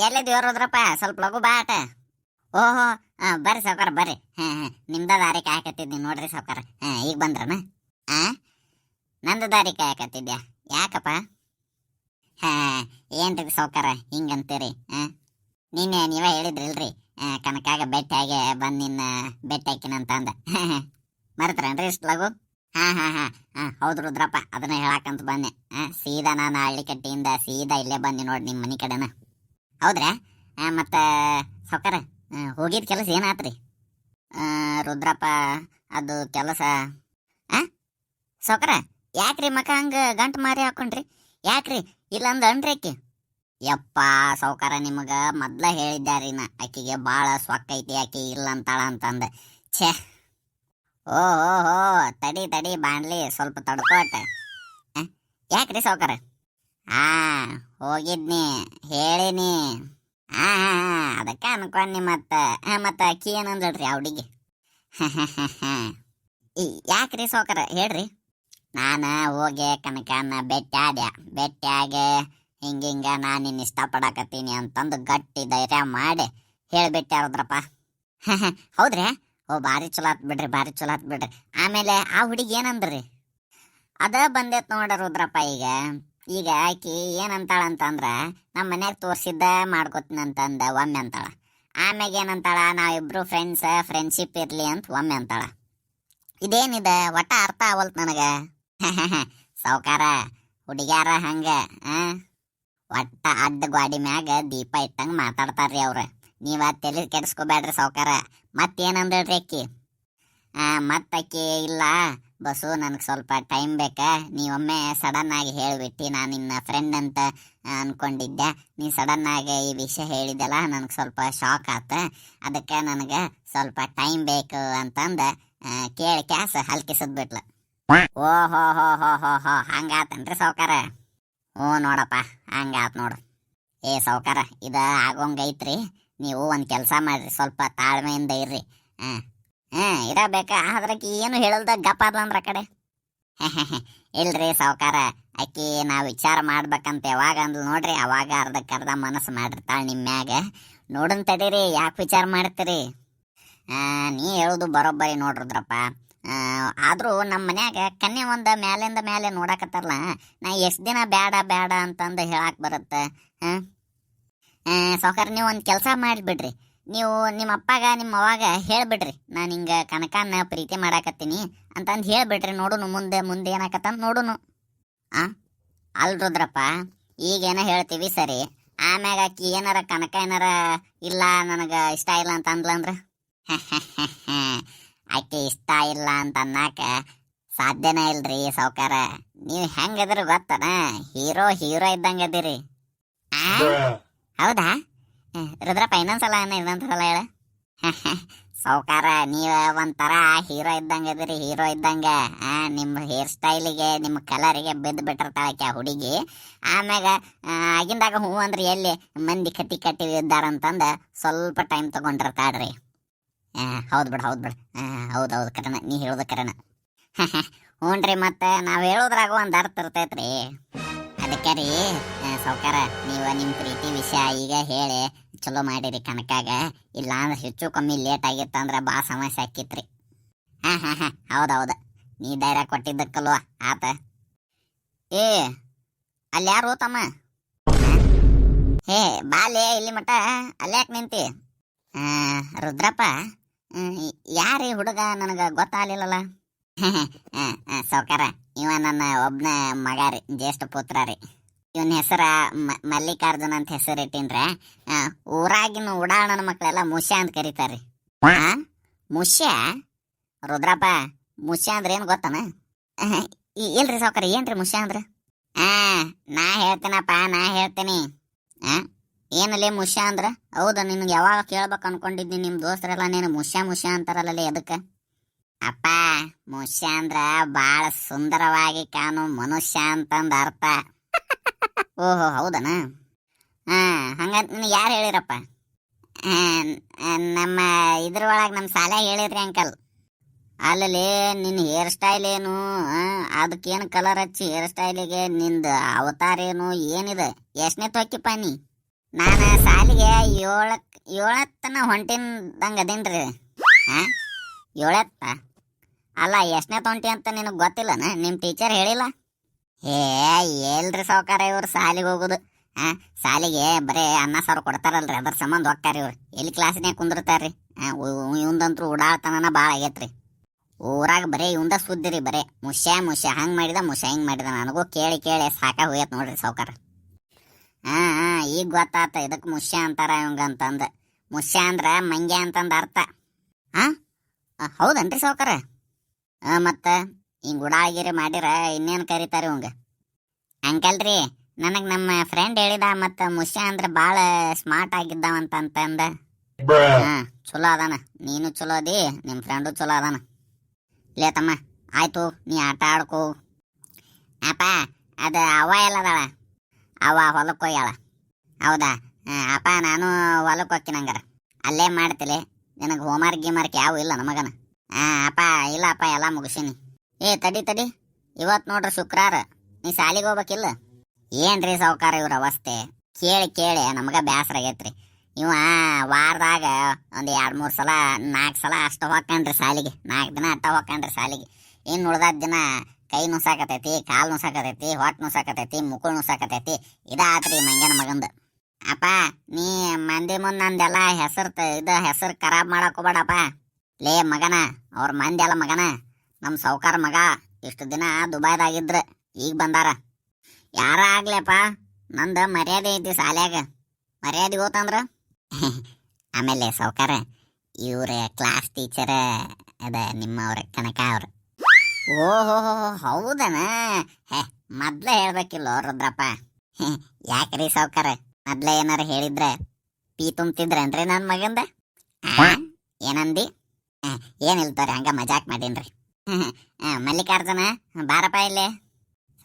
ಎಲ್ಲೇ ಹೋದ್ರಪ್ಪ ಸ್ವಲ್ಪ ಲಘು ಬಾಟ. ಓಹೋ ಬರ್ರಿ ಸಾವ್ಕಾರ ಬರ್ರಿ. ನಿಮ್ದ ದಾರಿ ಕಾಯಕತ್ತಿದ್ನಿ ನೋಡ್ರಿ ಸಾವ್ಕಾರ. ಈಗ ಬಂದ್ರನ? ನಂದು ದಾರಿ ಕಾಯಕತ್ತಿದ್ಯಾ ಯಾಕಪ್ಪ? ಏನ್ರಿ ಸಾವ್ಕಾರ ಹಿಂಗಂತೀರಿ? ನಿನ್ನೆ ನೀವ ಹೇಳಿದ್ರಿಲ್ರಿ ಕನಕಾಗ ಬೆಟ್ಟಾಗೆ ಬಂದು ನಿನ್ನ ಬೆಟ್ಟ ಹಾಕಿನಂತ ಅಂದ. ಮರೆತ್ರೇನ್ರಿ ಇಷ್ಟು ಲಘು? ಹೌದು ರುದ್ರಪ್ಪ, ಅದನ್ನ ಹೇಳಾಕಂತ ಬನ್ನೆ. ಸೀದಾ ನಾನು ಹಳ್ಳಿ ಕಟ್ಟಿಯಿಂದ ಸೀದಾ ಇಲ್ಲೇ ಬಂದೆ ನೋಡಿ ನಿಮ್ಮ ಮನೆ ಕಡೆನ. ಹೌದ್ರಾ? ಮತ್ತು ಸಾವ್ಕಾರ ಹೋಗಿದ ಕೆಲಸ ಏನಾತ್ರಿ? ರುದ್ರಪ್ಪ ಅದು ಕೆಲಸ ಸಾವ್ಕಾರ ಯಾಕ್ರಿ ಮಕ ಹಂಗೆ ಗಂಟು ಮಾರಿ ಹಾಕೊಂಡ್ರಿ? ಯಾಕ್ರಿ ಇಲ್ಲಂದ ಅನ್ರಿ ಆಕಿ? ಯಪ್ಪ ಸಾವ್ಕಾರ, ನಿಮಗೆ ಮೊದ್ಲ ಹೇಳಿದ್ದಾರಿ ನಾ ಆಕಿಗೆ ಭಾಳ ಸೊಕ್ಕೈತಿ, ಆಕಿ ಇಲ್ಲ ಅಂತಾಳ ಅಂತಂದ. ಛೇ ಓಹೋ ತಡಿ ತಡಿ ಬಾಣ್ಲಿ ಸ್ವಲ್ಪ ತಡ್ಕೋಟ. ಯಾಕ್ರಿ ಸಾವ್ಕಾರ? ಹೋಗಿದ್ನಿ ಹೇಳಿನಿ. ಅದಕ್ಕೆ ಅನ್ಕೊಂಡಿ. ಮತ್ತೆ ಅಕ್ಕಿ ಏನಂದ್ರಿ ಆ ಹುಡುಗಿ? ಯಾಕ್ರಿ ಸಾವ್ಕಾರ ಹೇಳ್ರಿ. ನಾನು ಹೋಗಿ ಕನಕನ ಬೆಟ್ಟಾಗೆ ಹಿಂಗ ನಾನು ನಿನ್ನ ಇಷ್ಟಪಡಕತ್ತೀನಿ ಅಂತಂದು ಗಟ್ಟಿ ಧೈರ್ಯ ಮಾಡಿ ಹೇಳಿಬಿಟ್ಟೆ ರುದ್ರಪ್ಪ. ಹೌದ್ರಿ? ಭಾರಿ ಚಲೋ ಆತ್ ಬಿಡ್ರಿ, ಭಾರಿ ಚಲೋ ಆತ್ ಬಿಡ್ರಿ. ಆಮೇಲೆ ಆ ಹುಡುಗಿ ಏನಂದ್ರಿ? ಅದ ಬಂದೈತ್ ನೋಡ ರುದ್ರಪ್ಪ. ಈಗ ಆಕಿ ಏನಂತಾಳಂತಂದ್ರ ನಮ್ಮ ಮನ್ಯಾಗ ತೋರ್ಸಿದ್ದ ಮಾಡ್ಕೊತೀನಂತಂದ ಒಮ್ಮೆ ಅಂತಾಳ. ಆಮ್ಯಾಗ ಏನಂತಾಳ, ನಾವಿಬ್ರು ಫ್ರೆಂಡ್ಶಿಪ್ ಇರ್ಲಿ ಅಂತ ಒಮ್ಮೆ ಅಂತಾಳ. ಇದೇನಿದೆ ಒಟ್ಟ ಅರ್ಥ ಆಗವಲ್ತ್ ನನಗ. ಸಾವ್ಕಾರ ಹುಡುಗ್ಯಾರ ಹಂಗ ಒಟ್ಟ ಅಡ್ಡ ಗಾಡಿ ಮ್ಯಾಗ ದೀಪ ಇಟ್ಟಂಗ ಮಾತಾಡ್ತಾರ್ರಿ ಅವ್ರ. ನೀವ ತಲೆ ಕೆಡಿಸ್ಕೋಬೇಡ್ರಿ ಸಾವ್ಕಾರ. ಮತ್ತೇನಂದ್ರಿ ಅಕ್ಕಿ? ಮತ್ತಕ್ಕಿ ಇಲ್ಲ ಬಸ್ಸು, ನನಗೆ ಸ್ವಲ್ಪ ಟೈಮ್ ಬೇಕಾ, ನೀವೊಮ್ಮೆ ಸಡನ್ ಆಗಿ ಹೇಳಿಬಿಟ್ಟು ನಾನು ನಿನ್ನ ಫ್ರೆಂಡ್ ಅಂತ ಅನ್ಕೊಂಡಿದ್ದೆ. ನೀ ಸಡನ್ ಆಗಿ ಈ ವಿಷಯ ಹೇಳಿದೆಲ್ಲ ನನಗೆ ಸ್ವಲ್ಪ ಶಾಕ್ ಆತ. ಅದಕ್ಕೆ ನನಗೆ ಸ್ವಲ್ಪ ಟೈಮ್ ಬೇಕು ಅಂತಂದ ಕೇಳಿ ಕ್ಯಾಸ್ ಹಲ್ಕಿಸದ್ಬಿಟ್ಲ. ಓಹೋ ಹಂಗಾತನ್ರಿ ಸಾವ್ಕಾರ? ನೋಡಪ್ಪ ಹಂಗಾತ್ ನೋಡು. ಸಾವ್ಕಾರ ಇದ ಆಗೋಂಗೈತ್ರಿ. ನೀವು ಒಂದು ಕೆಲಸ ಮಾಡ್ರಿ, ಸ್ವಲ್ಪ ತಾಳ್ಮೆಯಿಂದ ಇರ್ರಿ. ಇರಬೇಕಾ? ಅದ್ರಕ್ಕೆ ಏನು ಹೇಳಲ್ದ ಗಪ್ಪ ಅದ್ಲಂದ್ರ ಆ ಕಡೆ. ಇಲ್ರಿ ಸಾವ್ಕಾರ, ಆಕಿ ನಾವು ವಿಚಾರ ಮಾಡ್ಬೇಕಂತ ಯಾವಾಗ ಅಂದ್ಲು ನೋಡ್ರಿ, ಅವಾಗ ಅರ್ಧಕ್ಕರ್ಧ ಮನಸ್ಸು ಮಾಡಿರ್ತಾಳೆ ನಿಮ್ಮ ಮ್ಯಾಗ. ನೋಡನ್ ತಡೀರಿ, ಯಾಕೆ ವಿಚಾರ ಮಾಡ್ತೀರಿ? ನೀ ಹೇಳೋದು ಬರೋಬ್ಬರಿ ನೋಡ್ರದ್ರಪ್ಪ. ಆದರೂ ನಮ್ಮ ಮನ್ಯಾಗ ಕನ್ಯೆ ಒಂದು ಮ್ಯಾಲಿಂದ ಮೇಲೆ ನೋಡಕತ್ತಾರಲ್ಲ, ನಾ ಎಷ್ಟು ದಿನ ಬೇಡ ಅಂತಂದು ಹೇಳಕ್ಕೆ ಬರುತ್ತೆ? ಸಾವ್ಕಾರ ನೀವು ಒಂದು ಕೆಲಸ ಮಾಡಿಬಿಡ್ರಿ. ನೀವು ನಿಮ್ಮ ಅಪ್ಪಗ ನಿಮ್ಮ ಅವಾಗ ಹೇಳ್ಬಿಡ್ರಿ, ನಾನು ಹಿಂಗೆ ಕನಕನ್ನ ಪ್ರೀತಿ ಮಾಡಾಕತ್ತೀನಿ ಅಂತಂದು ಹೇಳ್ಬಿಡ್ರಿ. ನೋಡುನು ಮುಂದೆ ಏನಾಕತ್ತಂತ ನೋಡುನು. ಅಲ್ರುದ್ರಪ್ಪ, ಈಗೇನೋ ಹೇಳ್ತೀವಿ ಸರಿ, ಆಮ್ಯಾಗ ಆಕಿ ಏನಾರ ಕನಕ ಏನಾರ ಇಲ್ಲ ನನಗೆ ಇಷ್ಟ ಇಲ್ಲ ಅಂತ ಅಂದ್ಲಂದ್ರ? ಆಕೆ ಇಷ್ಟ ಇಲ್ಲ ಅಂತ ಅನ್ನಕ ಸಾಧ್ಯನೇ ಇಲ್ರಿ ಸಾವ್ಕಾರ. ನೀವು ಹೆಂಗದ್ರಿ ಗೊತ್ತನ? ಹೀರೋ ಇದ್ದಂಗೆ ಅದಿರಿ. ಹೌದಾ ರುದ್ರಪ್ಪ? ಇನ್ನೊಂದ್ಸಲ ಹೇಳ. ಸಾವ್ಕಾರ ನೀವ ಒಂಥರ ಹೀರೋ ಇದ್ದಂಗೆ ಅದಿರಿ, ಹೀರೋ ಇದ್ದಂಗೆ. ನಿಮ್ಮ ಹೇರ್ ಸ್ಟೈಲಿಗೆ ನಿಮ್ಮ ಕಲರಿಗೆ ಬಿದ್ದು ಬಿಟ್ಟಿರ್ತಾಳಕ್ಕೆ ಆ ಹುಡುಗಿ. ಆಮ್ಯಾಗ ಆಗಿಂದಾಗ ಹೂ ಅಂದ್ರೆ ಎಲ್ಲಿ ಮಂದಿ ಕಟ್ಟಿ ಇದ್ದಾರಂತಂದ ಸ್ವಲ್ಪ ಟೈಮ್ ತಗೊಂಡಿರ್ತಾಳ್ರಿ. ಹೌದು ಬಿಡು ಹೌದು ಕರೆನ, ನೀ ಹೇಳೋದು ಕರೆನ. ಹ್ಞೂನ್ರಿ, ಮತ್ತೆ ನಾವು ಹೇಳೋದ್ರಾಗ ಒಂದು ಅರ್ಥ ಇರ್ತೈತ್ರಿ. ಅದಕ್ಕೆ ರೀ ಸಾವ್ಕಾರ, ನೀವು ನಿಮ್ಮ ಪ್ರೀತಿ ವಿಷಯ ಈಗ ಹೇಳಿ ಚಲೋ ಮಾಡಿರಿ ಕನಕಾಗ. ಇಲ್ಲ ಅಂದ್ರೆ ಹೆಚ್ಚು ಕಮ್ಮಿ ಲೇಟ್ ಆಗಿತ್ತಂದ್ರೆ ಭಾಳ ಸಮಸ್ಯೆ ಆಕ್ಕಿತ್ರಿ. ಹೌದು, ನೀ ಧೈರ್ಯ ಕೊಟ್ಟಿದ್ದಕ್ಕಲ್ವ ಆತ. ಅಲ್ಲಿ ಯಾರು ತಮ್ಮ? ಬಾಲೆ ಇಲ್ಲಿ ಮಟ ಅಲ್ಯಾಕೆ ನಿಂತಿ? ರುದ್ರಪ್ಪ, ಯಾರೀ ಹುಡುಗ? ನನಗೆ ಗೊತ್ತಾಗಲಿಲ್ಲಲ್ಲ. ಸಾವ್ಕಾರ, ಇವ ನನ್ನ ಒಬ್ಬನ ಮಗ ರೀ, ಜ್ಯೇಷ್ಠ ಪುತ್ರ ರೀ. ಇವನ ಹೆಸರ ಮಲ್ಲಿಕಾರ್ಜುನ್ ಅಂತ ಹೆಸರು ಇಟ್ಟಿನ್ರೆ. ಊರಾಗಿನ ಉಡಾಳನ ಮಕ್ಕಳೆಲ್ಲ ಮುಷ್ಯ ಅಂತ ಕರೀತಾರ್ರಿ. ಮುಷ್ಯ? ರುದ್ರಪ್ಪ, ಮುಷ್ಯ ಅಂದ್ರೆ ಏನು ಗೊತ್ತನ? ಇಲ್ರಿ ಸಾವ್ಕಾರ, ಏನ್ರಿ ಮುಷ್ಯ ಅಂದ್ರೆ? ನಾ ಹೇಳ್ತೀನಿ. ಏನಲ್ಲೇ ಮುಷ್ಯ ಅಂದ್ರ? ಹೌದು, ನಿನ್ಗೆ ಯಾವಾಗ ಕೇಳ್ಬೇಕು ಅನ್ಕೊಂಡಿದ್ನಿ. ನಿಮ್ಮ ದೋಸ್ತರೆಲ್ಲ ನೀನು ಮುಷ್ಯ ಅಂತಾರಲ್ಲೇ ಅದಕ್ಕೆ? ಅಪ್ಪ, ಮುಷ್ಯ ಅಂದ್ರ ಭಾಳ ಸುಂದರವಾಗಿ ಕಾಣು ಮನುಷ್ಯ ಅಂತಂದ ಅರ್ಥ. ಓಹೋ ಹೌದನ? ಹಂಗಂತ ನಿನಗೆ ಯಾರು ಹೇಳಿರಪ್ಪ? ನಮ್ಮ ಇದ್ರೊಳಗೆ ನಮ್ಮ ಶಾಲ್ಯಾಗ ಹೇಳಿದ್ರಿ ಅಂಕಲ್. ಅಲ್ಲಲ್ಲಿ ನಿನ್ನ ಹೇರ್ ಸ್ಟೈಲ್ ಏನು, ಅದಕ್ಕೇನು ಕಲರ್ ಹಚ್ಚಿ ಹೇರ್ ಸ್ಟೈಲಿಗೆ ನಿಂದು ಅವತಾರ ಏನು, ಏನಿದೆ? ಎಷ್ಟನೇ ತೊಕ್ಕಿಪ್ಪ ನೀ? ನಾನು ಸಾಲಿಗೆ ಏಳತ್ತನ ಹೊಂಟಿನ್ದಂಗೆ ಅದೇನ್ರಿ. ಹಾಂ, ಏಳತ್ತ ಅಲ್ಲ, ಎಷ್ಟನೇ ಹೊಂಟಿ ಅಂತ ನಿನಗೆ ಗೊತ್ತಿಲ್ಲನ? ನಿಮ್ಮ ಟೀಚರ್ ಹೇಳಿಲ್ಲ? ಏ ಎಲ್ರಿ ಸಾವ್ಕಾರ ಇವ್ರು ಸಾಲಿಗೆ ಹೋಗೋದು? ಹಾಂ, ಸಾಲಿಗೆ ಬರೀ ಅನ್ನ ಸಾರು ಕೊಡ್ತಾರಲ್ರಿ, ಅದ್ರ ಸಂಬಂಧ ಹೋಗ್ತಾರ ಇವ್ರು. ಎಲ್ಲಿ ಕ್ಲಾಸಿನಾಗ ಕುಂದಿರ್ತಾರ್ರಿ? ಹಾಂ, ಇವಂದಂತೂ ಉಡಾಳ್ತನ ಭಾಳ ಆಗೈತ್ರಿ. ಊರಾಗ ಬರೀ ಇವಂದ ಸುದ್ದಿ ರೀ, ಬರೀ ಮುಷ್ಯ ಹಂಗೆ ಮಾಡಿದ, ಹಿಂಗೆ ಮಾಡಿದ. ನನಗೂ ಕೇಳಿ ಕೇಳಿ ಸಾಕ ಹೋಯ್ತು ನೋಡ್ರಿ ಸಾವ್ಕಾರ. ಹಾಂ, ಈಗ ಗೊತ್ತಾತ ಇದಕ್ಕೆ ಮುಷ್ಯ ಅಂತಾರ ಇವಂಗಂತಂದು. ಮುಷ್ಯ ಅಂದ್ರೆ ಮಂಗ್ಯ ಅಂತಂದು ಅರ್ಥ. ಹಾಂ, ಹೌದನ್ರಿ ಸಾವ್ಕಾರ? ಮತ್ತು ಹಿಂಗೆ ಉಡಾಗಿರಿ ಮಾಡಿರ ಇನ್ನೇನು ಕರೀತಾರೆ ಇವಂಗ? ಅಂಕಲ್ರಿ, ನನಗೆ ನಮ್ಮ ಫ್ರೆಂಡ್ ಹೇಳಿದ, ಮತ್ತು ಮುಷ್ಯ ಅಂದ್ರೆ ಭಾಳ ಸ್ಮಾರ್ಟ್ ಆಗಿದ್ದಾವಂತಂದ. ಹಾಂ, ಚಲೋ ಅದಾನ. ನೀನು ಚಲೋ ಅದಿ, ನಿಮ್ಮ ಫ್ರೆಂಡು ಚಲೋ ಅದಾನ. ಲೇ ತಮ್ಮ, ಆಯ್ತು, ನೀ ಆಟ ಆಡ್ಕೋ. ಅಪ್ಪ, ಅದು ಅವ್ವ ಎಲ್ಲದಾಳ? ಅವ್ವ ಹೊಲಕ್ಕೆ ಹೋಗ್ಯಾಳ. ಹೌದಾ? ಅಪ್ಪ, ನಾನು ಹೊಲಕ್ಕೆ ಹೋಗ್ತೀನಿ ಹಂಗಾರ. ಅಲ್ಲೇ ಮಾಡ್ತಿಲೆ, ನಿನಗೆ ಹೋಮ್ವರ್ಕ್ ಗೀಮ್ವರ್ಕ್ ಯಾವ ಇಲ್ಲ ನಮಗನ? ಅಪ್ಪ, ಇಲ್ಲಪ್ಪ, ಎಲ್ಲ ಮುಗಿಸೀನಿ. ತಡಿ, ಇವತ್ತು ನೋಡ್ರಿ ಶುಕ್ರವಾರ, ನೀ ಸಾಲಿಗೆ ಹೋಗ್ಬೇಕಿಲ್ಲ? ಏನ್ರಿ ಸಾವ್ಕಾರ ಇವ್ರ ಅವಸ್ಥೆ ಕೇಳಿ ನಮಗೆ ಬೇಸರ ಆಗೈತ್ರಿ. ಇವ ವಾರದಾಗ ಒಂದು 2-3 ಸಲ 4 ಸಲ ಅಷ್ಟು ಹೋಗ್ಕಂಡ್ರಿ ಸಾಲಿಗೆ. 4 ದಿನ ಅಟ್ಟ ಹೋಗ್ಕಂಡ್ರಿ ಸಾಲಿಗೆ. ಇನ್ನು ಉಳ್ದಾದ ದಿನ ಕೈ ನುಸಾಕತೈತಿ, ಕಾಲು ನುಸಾಕತೈತಿ, ಹೊಟ್ಟೆ ನುಸಾಕತೈತಿ, ಮುಕ್ಕಳು ನುಸಾಕತೈತಿ. ಇದಾತ್ರಿ ಮಂಗ್ಯನ ಮಗಂದು. ಅಪ್ಪ, ನೀ ಮಂದಿ ಮುಂದೆ ನಂದೆಲ್ಲ ಹೆಸರು ಖರಾಬ್ ಮಾಡಕ್ ಹೋಗ್ಬೇಡಪ್ಪ. ಲೇ ಮಗನ, ಅವ್ರ ಮಂದಿ ಅಲ್ಲ ಮಗನ, ನಮ್ಮ ಸಾವ್ಕಾರ ಮಗ. ಇಷ್ಟು ದಿನ ದುಬೈದಾಗಿದ್ರು, ಈಗ ಬಂದಾರ. ಯಾರ ಆಗ್ಲಪ್ಪ, ನಂದು ಮರ್ಯಾದೆ ಐತಿ ಸಾಲ್ಯಾಗ. ಮರ್ಯಾದೆ ಹೋತಂದ್ರ ಆಮೇಲೆ ಸಾವ್ಕಾರ, ಇವ್ರ ಕ್ಲಾಸ್ ಟೀಚರ್ ಅದ ನಿಮ್ಮವ್ರ ಕನಕ ಅವ್ರು. ಓಹೋ, ಹೌದನ? ಮೊದ್ಲೇ ಹೇಳ್ಬೇಕಿಲ್ಲ ರುದ್ರಪ್ಪ. ಯಾಕ್ರಿ ಸಾವ್ಕಾರ, ಮೊದ್ಲೇ ಏನಾರ ಹೇಳಿದ್ರೆ ಪೀ ತುಂಬ್ತಿದ್ರನ್ರಿ ನನ್ನ ಮಗಂದ? ಏನಂದಿ? ಏನಿಲ್ತವ್ರಿ, ಹಂಗ ಮಜಾಕ್ ಮಾಡೀನ್ರಿ. ಮಲ್ಲಿಕಾರ್ಜುನ, ಬಾರಪ್ಪ ಇಲ್ಲೇ.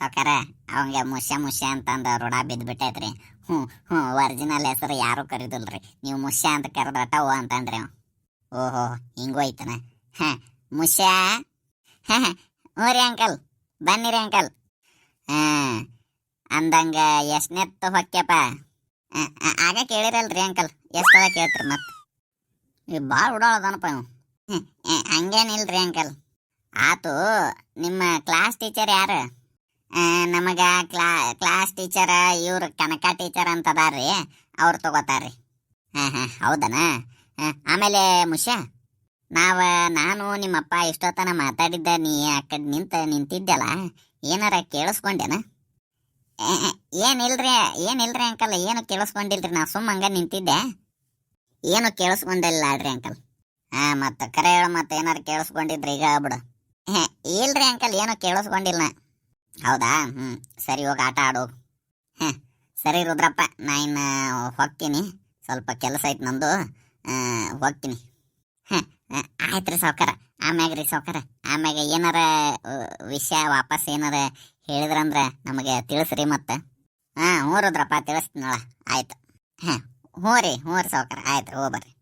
ಸಾವ್ಕಾರ, ಅವಂಗೆ ಮುಷ್ಯ ಅಂತಂದ ರೂಢ ಬಿದ್ದುಬಿಟ್ಟೈತ್ರಿ. ಹ್ಞೂ, ಒರಿಜಿನಲ್ ಹೆಸರು ಯಾರೂ ಕರೀದಿಲ್ರಿ, ನೀವು ಮುಷ್ಯ ಅಂತ ಕರೆದ್ರಟ ಓ ಅಂತಂದ್ರಿ ಅವ. ಓಹೋ, ಹಿಂಗೂ ಐತನ? ಮುಷ್ಯ. ಹ್ಞೂ ರೀ ಅಂಕಲ್, ಬನ್ನಿರಿ ಅಂಕಲ್. ಅಂದಂಗ ಎಷ್ಟನೆತ್ತು ಹೊಕ್ಯಪ್ಪ? ಆಗ ಕೇಳಿರಲ್ರಿ ಅಂಕಲ್, ಎಷ್ಟದ ಕೇಳ್ತೀರಿ ಮತ್ತೆ? ಭಾಳ ಉಡಾಳದನಪ್ಪ ಇವು. ಹಂಗೇನಿಲ್ರಿ ಅಂಕಲ್. ಆತು, ನಿಮ್ಮ ಕ್ಲಾಸ್ ಟೀಚರ್ ಯಾರು? ನಮಗ ಕ್ಲಾಸ್ ಟೀಚರ್ ಇವ್ರು ಕನಕ ಟೀಚರ್ ಅಂತ ಅದಾರ್ರಿ, ಅವ್ರು ತಗೋತಾರ್ರಿ. ಹೌದನ? ಆಮೇಲೆ ಮುಷ್ಯ, ನಾನು ನಿಮ್ಮಪ್ಪ ಇಷ್ಟೊತ್ತನ ಮಾತಾಡಿದ್ದ, ನೀ ಆ ಕಡೆ ನಿಂತಿದ್ದಲ್ಲ, ಏನಾರ ಕೇಳಿಸ್ಕೊಂಡೇನ? ಏನಿಲ್ರಿ ಅಂಕಲ್, ಏನು ಕೇಳಿಸ್ಕೊಂಡಿಲ್ರಿ. ನಾ ಸುಮ್ಮ ಹಂಗ ನಿಂತಿದ್ದೆ, ಏನು ಕೇಳಿಸ್ಕೊಂಡಿಲ್ಲ ಅಲ್ರಿ ಅಂಕಲ್. ಮತ್ತು ಕರೆ ಹೇಳು, ಮತ್ತೆ ಏನಾರು ಕೇಳಿಸ್ಕೊಂಡಿದ್ರಿ ಈಗ ಬಿಡು. ಇಲ್ರಿ ಅಂಕಲ್, ಏನು ಕೇಳಿಸ್ಕೊಂಡಿಲ್ಲ. ಹೌದಾ? ಸರಿ, ಹೋಗಿ ಆಟ ಆಡು. ಸರಿ ರುದ್ರಪ್ಪ, ನಾ ಇನ್ನು ಹೋಗ್ತೀನಿ, ಸ್ವಲ್ಪ ಕೆಲಸ ಐತೆ ನಂದು, ಹೋಗ್ತೀನಿ. ಆಯ್ತು ರೀ ಸಾವ್ಕಾರ. ಆಮ್ಯಾಗ ಏನಾರ ವಿಷಯ ವಾಪಸ್ ಏನಾರ ಹೇಳಿದ್ರಂದ್ರೆ ನಮಗೆ ತಿಳಿಸ್ರಿ ಮತ್ತೆ. ಹ್ಞೂ ರುದ್ರಪ್ಪ, ತಿಳಿಸ್ತೀನಳ. ಆಯ್ತು. ಹ್ಞೂ ರೀ ಸಾವ್ಕಾರ, ಆಯ್ತು ರೀ, ಹೋಗ್ಬರ್ರಿ.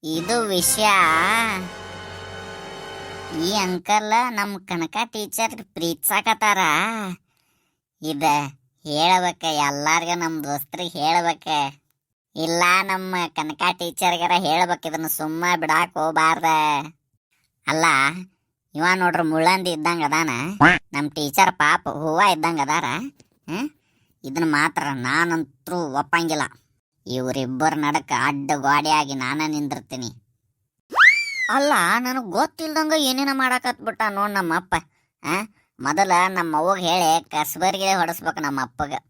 ಇದು ವಿಷಯ. ಈ ಅಂಕಲ್ ನಮ್ಮ ಕನಕ ಟೀಚರ್ ಪ್ರೀತಿಸಾಕತ್ತಾರ. ಇದ ಹೇಳ್ಬೇಕ ಎಲ್ಲಾರ್ಗ, ನಮ್ಮ ದೋಸ್ತರಿಗೆ ಹೇಳ್ಬೇಕ, ಇಲ್ಲ ನಮ್ಮ ಕನಕ ಟೀಚರ್ಗಾರ ಹೇಳ್ಬೇಕು. ಇದನ್ನ ಸುಮ್ಮ ಬಿಡಾಕ್ ಹೋಗ್ಬಾರ್ದ. ಅಲ್ಲ, ಇವ ನೋಡ್ರಿ ಮುಳ್ಳಂದಿ ಇದ್ದಂಗ ಅದಾನ, ನಮ್ಮ ಟೀಚರ್ ಪಾಪ ಹೂವ ಇದ್ದಂಗ ಅದಾರ. ಇದನ್ನ ಮಾತ್ರ ನಾನಂತರೂ ಒಪ್ಪಂಗಿಲ್ಲ. ಇವರಿಬ್ಬರ ನಡಕ ಅಡ್ಡ ಗೋಡೆಯಾಗಿ ನಾನ ನಿಂದಿರ್ತೀನಿ. ಅಲ್ಲ, ನನಗೆ ಗೊತ್ತಿಲ್ದಂಗ ಏನೇನ ಮಾಡಾಕತ್ಬಿಟ್ಟ ನೋಡ್ ನಮ್ಮಪ್ಪ. ಮೊದಲ ನಮ್ಮ ಅವ್ವಗೆ ಹೇಳಿ ಕಸ್ಬರ್ಗೆ ಹೊಡೆಸ್ಬೇಕು ನಮ್ಮ ಅಪ್ಪಗೆ.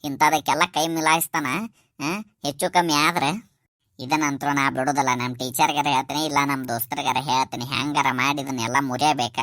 ಇಂಥದಕ್ಕೆಲ್ಲ ಕೈ ಮಿಲಾಯಿಸ್ತಾನ. ಹೆಚ್ಚು ಕಮ್ಮಿ ಆದ್ರೆ ಇದನ್ನಂತರೂ ನಾ ಬಿಡೋದಲ್ಲ. ನಮ್ಮ ಟೀಚರ್ಗಾರ ಹೇಳ್ತೀನಿ, ಇಲ್ಲ ನಮ್ಮ ದೋಸ್ತರಿಗಾರ ಹೇಳ್ತೀನಿ. ಹೆಂಗಾರ ಮಾಡಿ ಇದನ್ನೆಲ್ಲ ಮುರಿಯಬೇಕ.